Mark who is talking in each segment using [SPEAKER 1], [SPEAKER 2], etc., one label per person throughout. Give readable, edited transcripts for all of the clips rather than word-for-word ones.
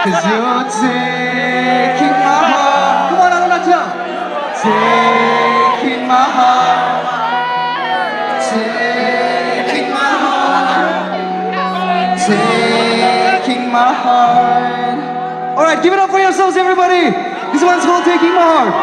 [SPEAKER 1] 'Cause you're taking my heart. Come on, Anunnacha. Taking my heart. Taking my heart. Taking my heart. All right, give it up for yourselves, everybody. This one's called Taking My Heart.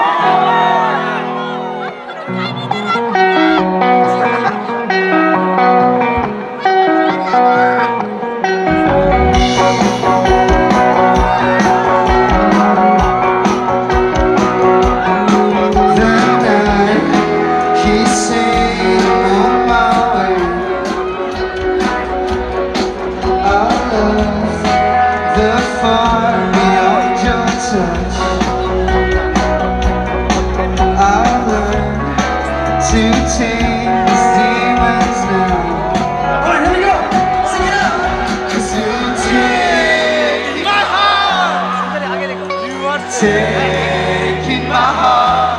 [SPEAKER 1] Taking my heart,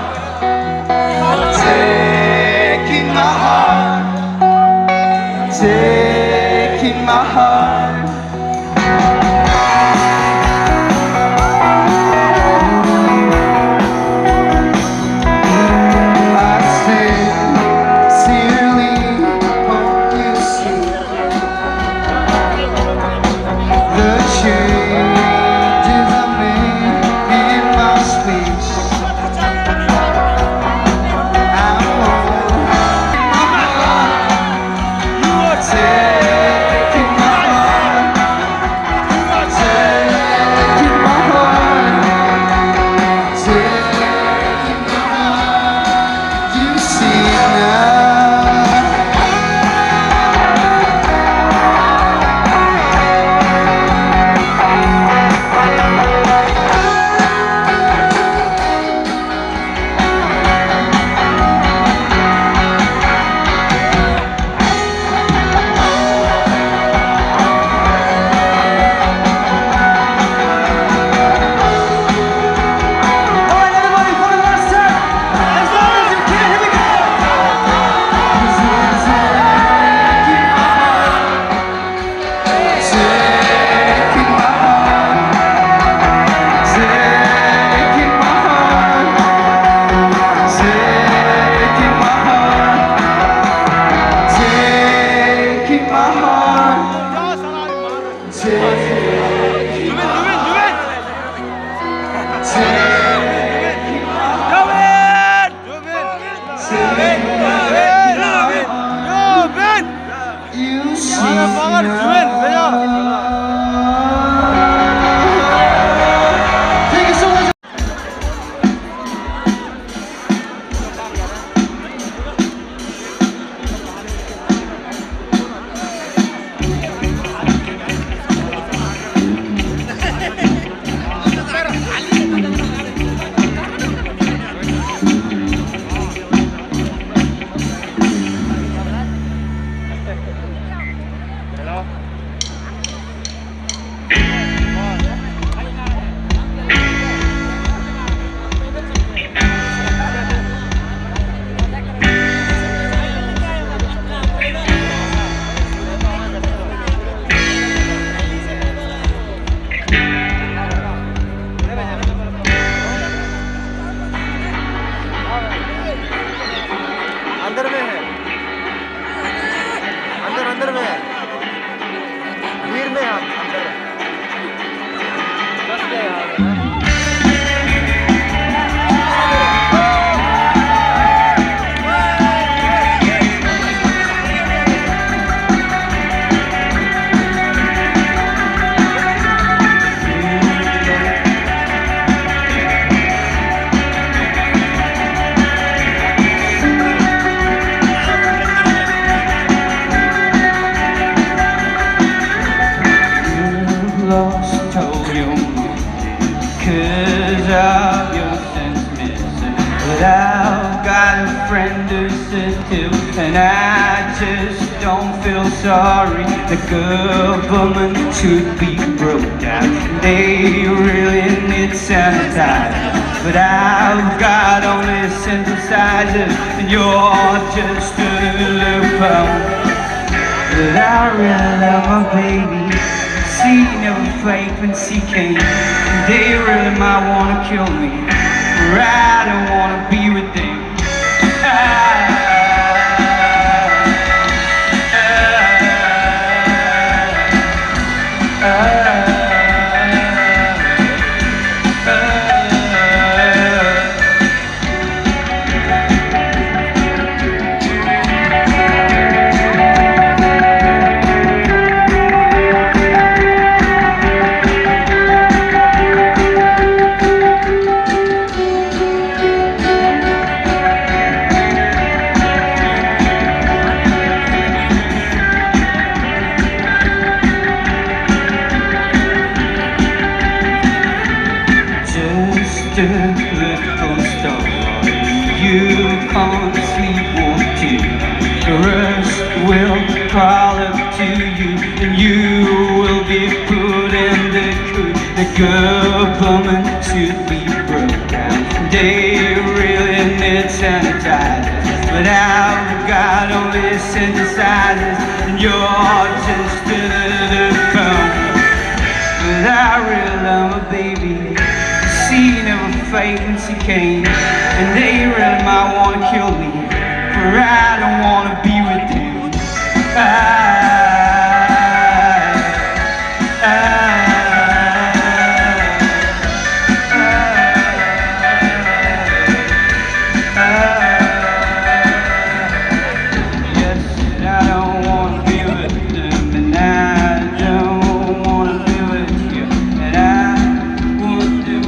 [SPEAKER 1] taking my heart, taking my heart. I sincerely hope you see the changes I made in my speech.
[SPEAKER 2] अंदर में है, भीड़ में है, अंदर बस गए यार।
[SPEAKER 1] Lost, told you, 'cause of your sense missing. But I've got a friend who says too, and I just don't feel sorry. The government should be broke down. They really need sanitizer, but I've got only synthesizers, and you're just a little phone. But I really love my baby. See, never fake when she came. They really might wanna kill me, or I don't wanna be with them. A little star, you can't sleep, won't you? The rest will crawl up to you, and you will be put in the coop. The government should be broke down. They really need sanitizers, but I've got only synthesizers, and you're just a little phone. But I really love my baby. She never faked when she came, and they really might wanna kill me, for I don't wanna be with them. Yes, I don't wanna be with them, and I don't wanna be with you, and I won't do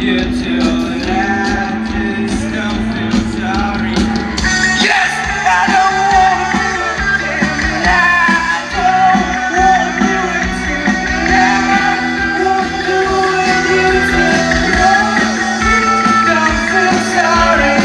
[SPEAKER 1] you till I just don't feel sorry. Yes, I don't wanna be with them, and I don't wanna be with you, and I won't do you till I don't feel sorry.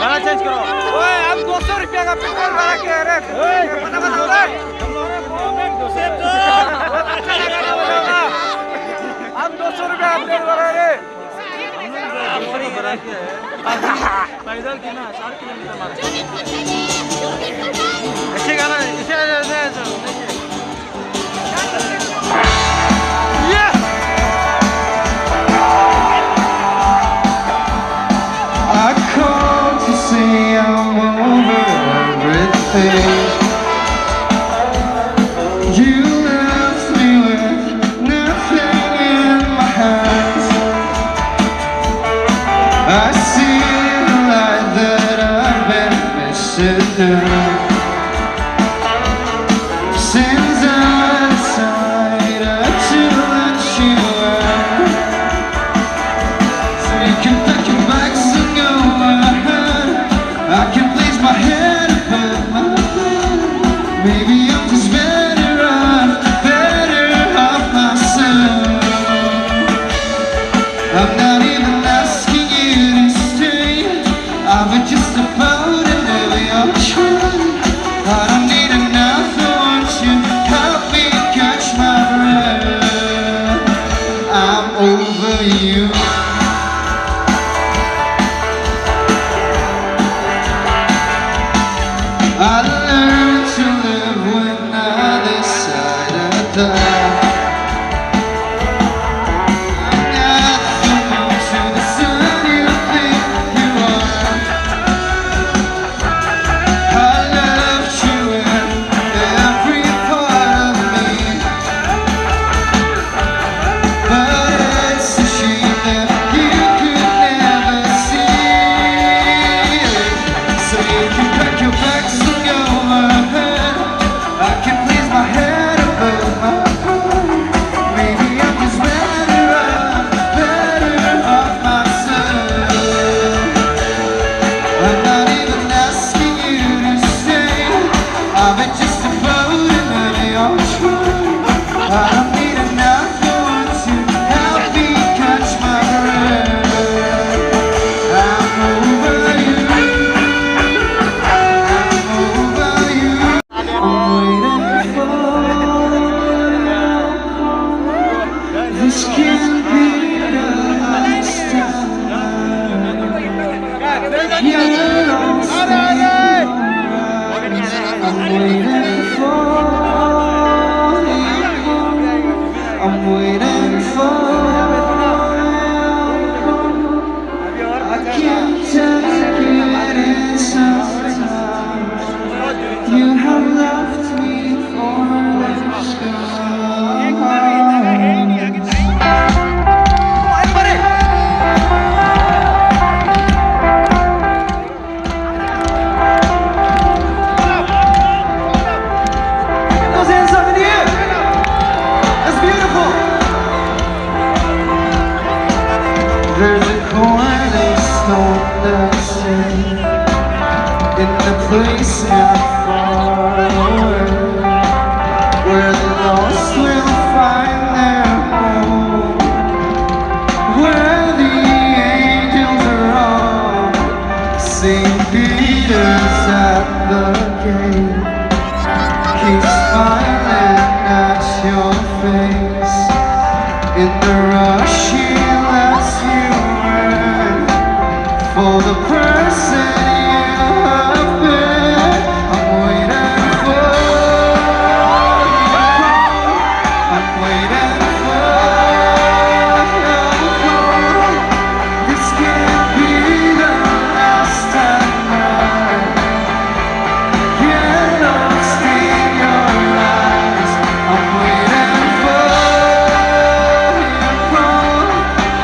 [SPEAKER 2] गाना change करो। ओए हम 200 रुपया का petrol भरा के रे। ओए पता रे। हम 200 रुपया अपडेट भरा रे। पैदल की ना 4 किलोमीटर मारा। अच्छे गाना इसे
[SPEAKER 1] I called to say I'm over everything. You left me with nothing in my hands. I see the light that I've been missing. Since I decided to let you out, so you can pack your bags and go ahead. I can place my head above my bed. Maybe I'm just better off myself. This can't be the last time. You're lost in your eyes. I'm waiting for you. I'm waiting for you. I can't take it in sometimes. You have left me for the sky. Those hands up in the air. That's beautiful. There's a cornerstone that's in the place not far away, where the lost will find their home, where the angels are on St. Peter's at the gate. Keep smiling at your face in the rush he lets you in for the person you have been. I'm waiting for you. I'm waiting for you. This can't be the last time. Get lost in your eyes. I'm waiting for your call.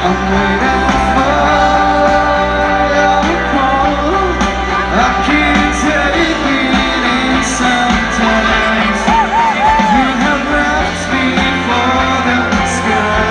[SPEAKER 1] I'm waiting for your call. I can't take it in sometimes. You have left me for the sky.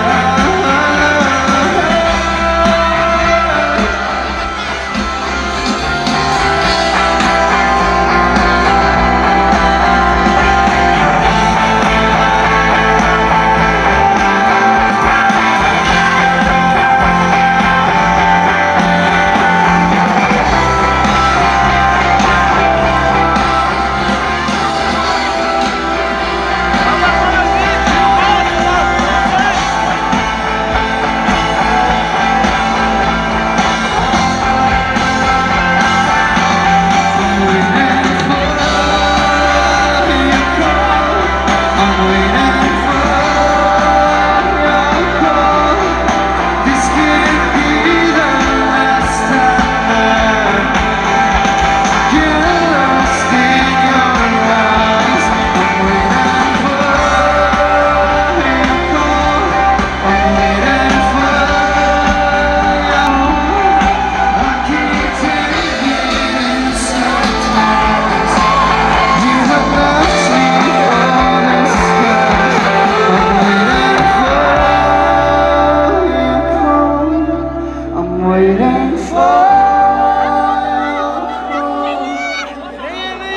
[SPEAKER 1] Waiting for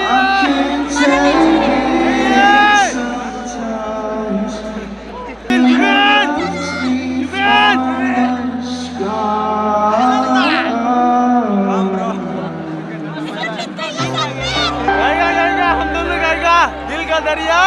[SPEAKER 1] I can't take it sometimes.
[SPEAKER 2] गाएगा गाएगा हम दोनों गाएगा दिल का दरिया